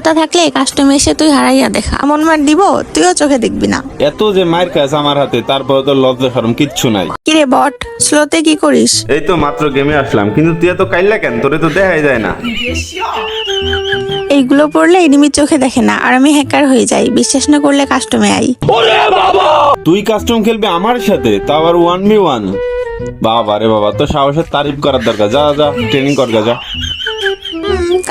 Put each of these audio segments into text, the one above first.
ক্ষমতা থাকলে কাস্টমার এসে তুই হারাইয়া দেখা, এমন মার দিব তুইও চোখে দেখবি না। এত যে মায়ের কাছে আমার হাতে, তারপর তো লজ্জা শরম কিচ্ছু নাই। কিরে বট, স্লোতে কি করিস? এই তো মাত্র গেমে আসলাম, কিন্তু তুই এত কাইল্লা কেন? তোরে তো দেখাই যায় না। এইগুলো পড়লে এনিমি চোখে দেখে না, আর আমি হ্যাকার হয়ে যাই। বিশ্বাস না করলে কাস্টমে আই। তুই কাস্টম খেলবি আমার সাথে, তা আবার 1v1? বাবা রে বাবা, তো সাহসের তারিফ করার দরকার। যা যা ট্রেনিং কর যা।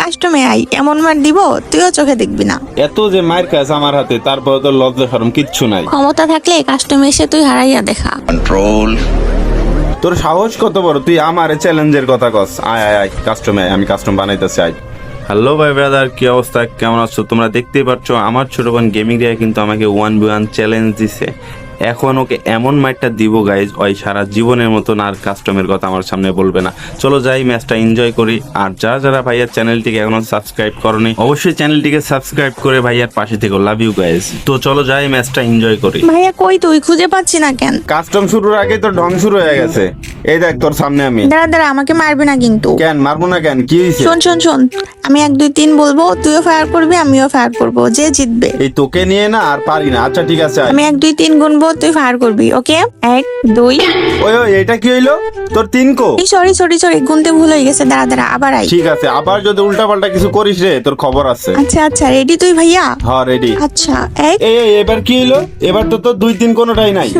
কাস্টমে আই, এমন মার দিব তুইও চোখে দেখবি না। এত যে মায়ের কাছে আমার হাতে, তারপর তো লজ্জা শরম কিচ্ছু নাই। ক্ষমতা থাকলে কাস্টমে এসে তুই হারাইয়া দেখা। তোর সাহস কত বড়, তুই আমারে চ্যালেঞ্জের কথা কস? আয় আয় আয় কাস্টমে, আমি কাস্টম বানাইতেছি আয়। হ্যালো ভাই ব্রাদার, কি অবস্থা, কেমন আছো? তোমরা দেখতেই পাচ্ছ আমার ছোট বোন গেমিং রিয়া কিন্তু আমাকে 1v1 চ্যালেঞ্জ দিছে। এখন ওকে এমন মাইটটা দিব গাইজ, ওই সারা জীবনের মতন আর কাস্টমের কথা আমার সামনে বলবে না। চলো যাই, ম্যাচটা এনজয় করি। আর যারা ভাইয়ার চ্যানেলটিকে এখনো সাবস্ক্রাইব করনি, অবশ্যই চ্যানেলটিকে সাবস্ক্রাইব করে ভাইয়ার পাশে থেকে। Love you guys. তো চলো যাই, ম্যাচটা এনজয় করি। ভাইয়া কই তুই? খুঁজে পাচ্ছি না কেন? কাস্টম শুরুর আগে তো ঢং শুরু হয়ে গেছে। এই দেখ তোর সামনে আমি। দাঁড়া দাঁড়া, আমাকে মারবি না কিন্তু। কেন মারবো না কেন, কি হয়েছে? শোন শোন শোন, আমি 1 2 3 বলবো, তুইও ফায়ার করবি আমিও ফায়ার করব, যে জিতবে। এই তোকে নিয়ে না আর পারি না। আচ্ছা ঠিক আছে আয়। আমি 1 2 3 গুনবো, তুই ফায়ার করবি, ওকে? 1 2। ওই ওই এটা কি হইলো? তোর 3 কো? এই সরি সরি সরি, গুনতে ভুল হয়ে গেছে। দাঁড়া দাঁড়া, আবার আই। ঠিক আছে, আবার যদি উল্টা পাল্টা কিছু করিস রে, তোর খবর আছে। আচ্ছা আচ্ছা, রেডি তুই ভাইয়া? হ্যাঁ রেডি। আচ্ছা 1। এই এই এবার কি হইলো? এবার তো তোর 2 3 কোনোটাই নাই।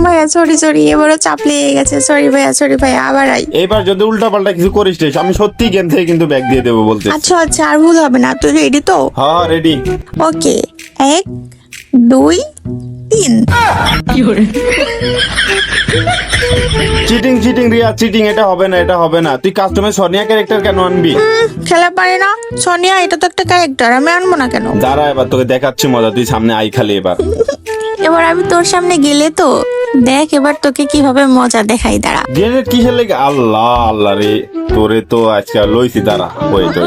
ভাইয়া সরি সরি, এবারও চাপ লেগে গেছে। সরি ভাইয়া, সরি ভাইয়া, আবার আই। এবার যদি উল্টা পাল্টা কিছু করিস রে, আমি সত্যি গেম থেকে কিন্তু ব্যাক দিয়ে দেবো বলতে। আচ্ছা আচ্ছা, আর ভুল হবে না। তুই রেডি তো? হ্যাঁ রেডি। ওকে, 1 2 3। Cheating cheating Riya, cheating. এটা হবে না, এটা হবে না। তুই কাস্টমার সোনিয়া ক্যারেক্টার কেন আনবি? খেলা পারে না সোনিয়া, এটা তো একটা ক্যারেক্টার, আমি আনবো না কেন? দাঁড়া, এবার তোকে দেখাচ্ছি মজা। তুই সামনে আই খালি এবার। এবার আমি তোর সামনে গেলে তো দেখ, এবার তোকে কিভাবে মজা দেখাই। দাঁড়া। গ্রেনেড কিসের লেগে? আল্লাহ আল্লাহ রে, তোরে তো আজকে লইছি। দাঁড়া ওই তো।